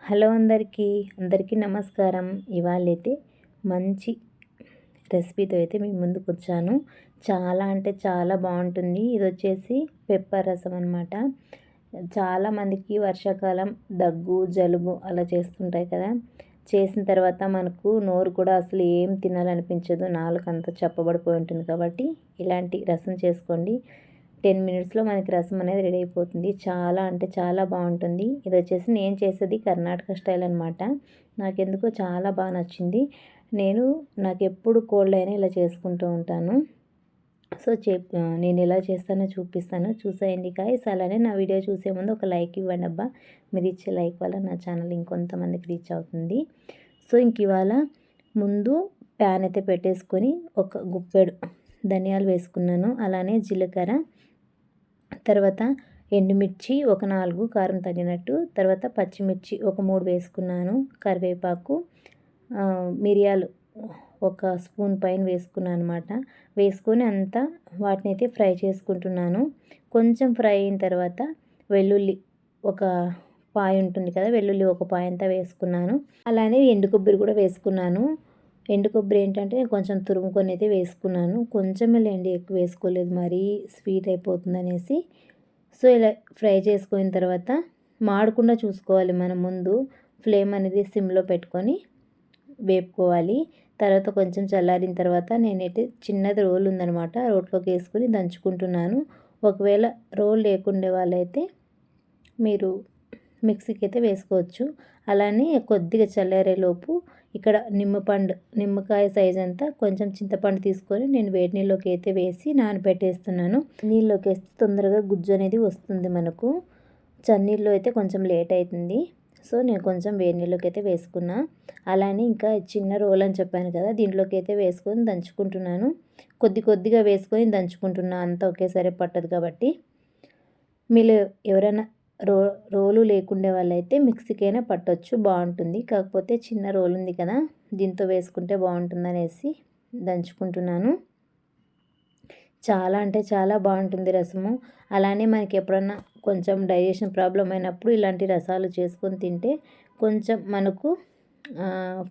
Hello అందరికీ నమస్కారం. ఇవాళైతే మంచి రెసిపీతో అయితే మీ ముందుకు వచ్చాను. చాలా అంటే చాలా బాగుంటుంది. ఇది వచ్చేసి పెప్పర్ రసం అనమాట. చాలామందికి వర్షాకాలం దగ్గు జలుబు అలా చేస్తుంటాయి కదా. చేసిన తర్వాత మనకు నోరు కూడా అసలు ఏం తినాలనిపించదు, నాలుకంతా చప్పబడిపోయి ఉంటుంది. కాబట్టి ఇలాంటి రసం చేసుకోండి. 10 మినిట్స్లో మనకి రసం అనేది రెడీ అయిపోతుంది. చాలా అంటే చాలా బాగుంటుంది. ఇది వచ్చేసి నేను చేసేది కర్ణాటక స్టైల్ అనమాట. నాకెందుకో చాలా బాగా నచ్చింది. నాకు ఎప్పుడు కోల్డ్ అయినా ఇలా చేసుకుంటూ ఉంటాను. సో నేను ఎలా చేస్తానో చూపిస్తాను, చూసేయండి గాయ్స్. అలానే నా వీడియో చూసే ముందు ఒక లైక్ ఇవ్వండి అబ్బా. మీరు ఇచ్చే లైక్ వల్ల నా ఛానల్ ఇంకొంతమందికి రీచ్ అవుతుంది. సో ఇంక ఇవాళ ముందు ప్యాన్ అయితే పెట్టేసుకొని ఒక గుప్పెడు ధనియాలు వేసుకున్నాను, అలానే జీలకర్ర, తర్వాత ఎండుమిర్చి ఒక 4 కారం తగినట్టు, తర్వాత పచ్చిమిర్చి ఒక 3 వేసుకున్నాను, కరివేపాకు, మిరియాలు ఒక స్పూన్ పైన వేసుకున్నాను అనమాట. వేసుకొని అంతా వాటిని అయితే ఫ్రై చేసుకుంటున్నాను. కొంచెం ఫ్రై అయిన తర్వాత వెల్లుల్లి ఒక పాయ ఉంటుంది కదా, వెల్లుల్లి ఒక పాయ అంతా వేసుకున్నాను. అలానే ఎండు కొబ్బరి కూడా వేసుకున్నాను. ఎండు కొబ్బరి ఏంటంటే కొంచెం తురుముకొని అయితే వేసుకున్నాను. కొంచెమే లేండి, ఎక్కువ వేసుకోలేదు, మరీ స్వీట్ అయిపోతుంది అనేసి. సో ఇలా ఫ్రై చేసుకున్న తర్వాత మాడకుండా చూసుకోవాలి. మనం ముందు ఫ్లేమ్ అనేది సిమ్లో పెట్టుకొని వేపుకోవాలి. తర్వాత కొంచెం చల్లారిన తర్వాత నేనైతే చిన్నది రోల్ ఉందనమాట, రోట్లోకి వేసుకొని దంచుకుంటున్నాను. ఒకవేళ రోల్ లేకుండే వాళ్ళైతే మీరు మిక్సీకి అయితే వేసుకోవచ్చు. అలానే కొద్దిగా చల్లారేలోపు ఇక్కడ నిమ్మకాయ సైజ్ అంతా కొంచెం చింతపండు తీసుకొని నేను వేడి నీళ్ళలోకి అయితే వేసి నానబెట్టేస్తున్నాను. నీళ్ళలోకి వేస్తే తొందరగా గుజ్జు అనేది వస్తుంది మనకు. చన్నీళ్ళు అయితే కొంచెం లేట్ అవుతుంది. సో నేను కొంచెం వేడి నీళ్ళలోకి అయితే వేసుకున్నా. అలానే ఇంకా చిన్న రోల్ అని చెప్పాను కదా, దీంట్లోకి అయితే వేసుకొని దంచుకుంటున్నాను. కొద్దిగా వేసుకొని దంచుకుంటున్నా, అంతా ఒకేసారి పట్టదు కాబట్టి. మీరు ఎవరైనా రోలు లేకుండే వాళ్ళైతే మిక్సీకైనా పట్టొచ్చు, బాగుంటుంది. కాకపోతే చిన్న రోలు ఉంది కదా, దీంతో వేసుకుంటే బాగుంటుంది అనేసి దంచుకుంటున్నాను. చాలా అంటే చాలా బాగుంటుంది రసము. అలానే మనకి ఎప్పుడన్నా కొంచెం డైజెషన్ ప్రాబ్లం అయినప్పుడు ఇలాంటి రసాలు చేసుకొని తింటే కొంచెం మనకు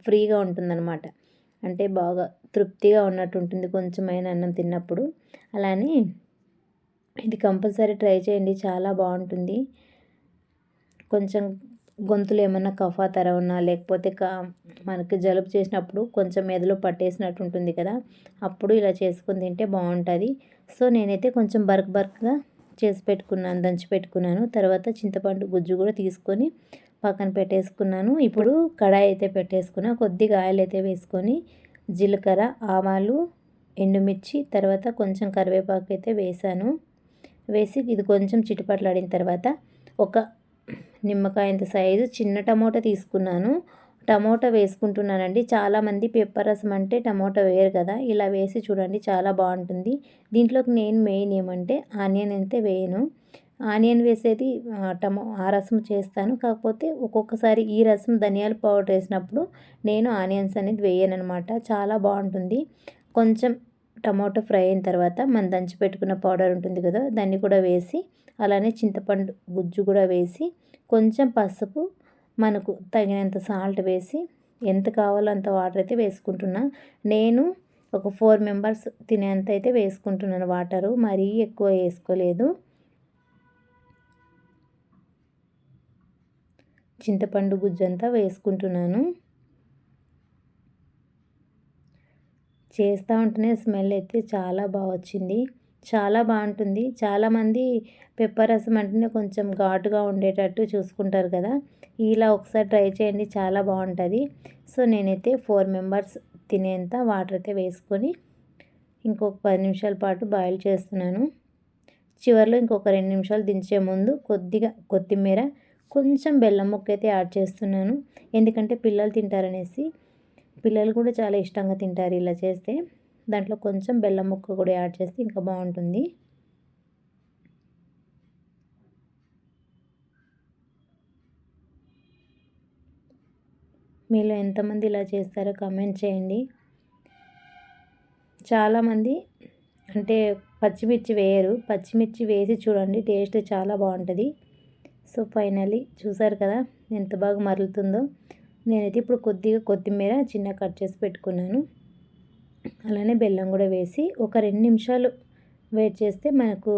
ఫ్రీగా ఉంటుందన్నమాట. అంటే బాగా తృప్తిగా ఉన్నట్టు ఉంటుంది కొంచెమైనా అన్నం తిన్నప్పుడు. అలానే ఇది కంపల్సరీ ట్రై చేయండి, చాలా బాగుంటుంది. కొంచెం గొంతులో ఏమన్నా కఫాతర ఉన్నా, లేకపోతే మనకి జలుబు చేసినప్పుడు కొంచెం మెదలో పట్టేసినట్టు ఉంటుంది కదా, అప్పుడు ఇలా చేసుకొని తింటే బాగుంటుంది. సో నేనైతే కొంచెం బరకగా చేసి పెట్టుకున్నాను, దంచి పెట్టుకున్నాను. తర్వాత చింతపండు గుజ్జు కూడా తీసుకొని పక్కన పెట్టేసుకున్నాను. ఇప్పుడు కడాయి అయితే పెట్టేసుకున్నా, కొద్దిగా ఆయిల్ అయితే వేసుకొని జీలకర్ర, ఆవాలు, ఎండుమిర్చి, తర్వాత కొంచెం కరివేపాకు అయితే వేసాను. వేసి ఇది కొంచెం చిటపట్లాడిన తర్వాత ఒక నిమ్మకాయ ఇంత సైజు చిన్న టమోటా తీసుకున్నాను. టమోటా వేసుకుంటున్నానండి. చాలామంది పెప్పర్ రసం అంటే టమోటా వేయరు కదా, ఇలా వేసి చూడండి, చాలా బాగుంటుంది. దీంట్లోకి నేను మెయిన్ ఏమంటే ఆనియన్ అయితే వేయను. ఆనియన్ వేసేది ఆ రసం చేస్తాను. కాకపోతే ఒక్కొక్కసారి ఈ రసం ధనియాల పౌడర్ వేసినప్పుడు నేను ఆనియన్స్ అనేది వేయను అనమాట. చాలా బాగుంటుంది. కొంచెం టమాటో ఫ్రై అయిన తర్వాత మనం దంచి పెట్టుకున్న పౌడర్ ఉంటుంది కదా, దాన్ని కూడా వేసి, అలానే చింతపండు గుజ్జు కూడా వేసి, కొంచెం పసుపు, మనకు తగినంత సాల్ట్ వేసి, ఎంత కావాలో అంత వాటర్ అయితే వేసుకుంటున్నా. నేను ఒక 4 మెంబర్స్ తినేంత అయితే వేసుకుంటున్నాను వాటరు, మరీ ఎక్కువ వేసుకోలేదు. చింతపండు గుజ్జు అంతా వేసుకుంటున్నాను. చేస్తూ ఉంటేనే స్మెల్ అయితే చాలా బాగా వచ్చింది, చాలా బాగుంటుంది. చాలామంది పెప్పర్ రసం అంటేనే కొంచెం ఘాటుగా ఉండేటట్టు చూసుకుంటారు కదా, ఇలా ఒకసారి ట్రై చేయండి, చాలా బాగుంటుంది. సో నేనైతే 4 మెంబర్స్ తినేంత వాటర్ అయితే వేసుకొని ఇంకొక 10 నిమిషాల పాటు బాయిల్ చేస్తున్నాను. చివరిలో ఇంకొక 2 నిమిషాలు దించే ముందు కొద్దిగా కొత్తిమీర, కొంచెం బెల్లం ముక్క అయితే యాడ్ చేస్తున్నాను. ఎందుకంటే పిల్లలు తింటారనేసి. పిల్లలు కూడా చాలా ఇష్టంగా తింటారు ఇలా చేస్తే. దాంట్లో కొంచెం బెల్లం ముక్క కూడా యాడ్ చేస్తే ఇంకా బాగుంటుంది. మీలో ఎంతమంది ఇలా చేస్తారో కామెంట్ చేయండి. చాలామంది అంటే పచ్చిమిర్చి వేయరు, పచ్చిమిర్చి వేసి చూడండి, టేస్ట్ చాలా బాగుంటుంది. సో ఫైనల్లీ చూసారు కదా, ఎంత బాగా మరుగుతుందో. నేనైతే ఇప్పుడు కొద్దిగా కొత్తిమీర చిన్న కట్ చేసి పెట్టుకున్నాను. అలానే బెల్లం కూడా వేసి ఒక 2 నిమిషాలు వెయిట్ చేస్తే మనకు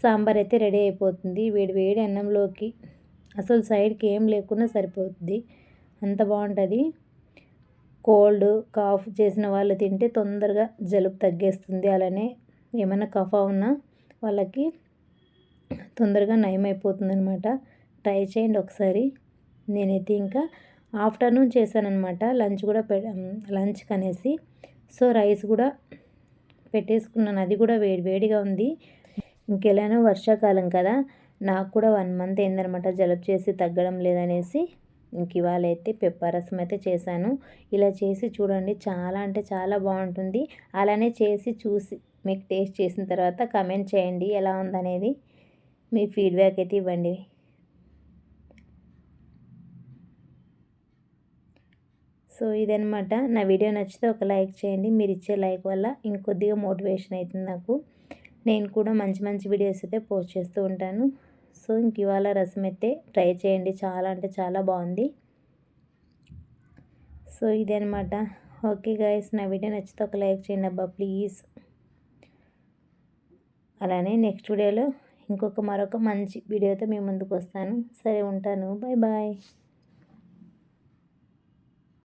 సాంబార్ అయితే రెడీ అయిపోతుంది. వేడి వేడి అన్నంలోకి అసలు సైడ్కి ఏం లేకున్నా సరిపోతుంది, అంత బాగుంటుంది. కోల్డ్ కాఫ్ చేసిన వాళ్ళు తింటే తొందరగా జలుబు తగ్గేస్తుంది. అలానే ఏమైనా కఫ ఉన్నా వాళ్ళకి తొందరగా నయమైపోతుంది అనమాట. ట్రై చేయండి ఒకసారి. నేనైతే ఇంకా ఆఫ్టర్నూన్ చేశాననమాట, లంచ్ కూడా లంచ్కి అనేసి. సో రైస్ కూడా పెట్టేసుకున్నాను, అది కూడా వేడి వేడిగా ఉంది. ఇంకెలానో వర్షాకాలం కదా, నాకు కూడా 1 మంత్ అయిందనమాట జలుబు చేసి తగ్గడం లేదనేసి. ఇంక ఇవాళ అయితే పెప్పర్ రసం అయితే చేశాను. ఇలా చేసి చూడండి, చాలా అంటే చాలా బాగుంటుంది. అలానే చేసి చూసి మీకు టేస్ట్ చేసిన తర్వాత కమెంట్ చేయండి ఎలా ఉందనేది. మీ ఫీడ్బ్యాక్ అయితే ఇవ్వండి. సో ఇదనమాట, నా వీడియో నచ్చితే ఒక లైక్ చేయండి. మీరు ఇచ్చే లైక్ వల్ల ఇంకొద్దిగా మోటివేషన్ అవుతుంది నాకు. నేను కూడా మంచి మంచి వీడియోస్ అయితే పోస్ట్ చేస్తూ ఉంటాను. సో ఇంక ఇవాళ రసం అయితే ట్రై చేయండి, చాలా అంటే చాలా బాగుంది. సో ఇదే అనమాట. ఓకే గైస్, నా వీడియో నచ్చితే ఒక లైక్ చేయండి అబ్బా ప్లీజ్. అలానే నెక్స్ట్ వీడియోలో మరొక మంచి వీడియోతో మీ ముందుకు వస్తాను. సరే ఉంటాను, బాయ్ బాయ్.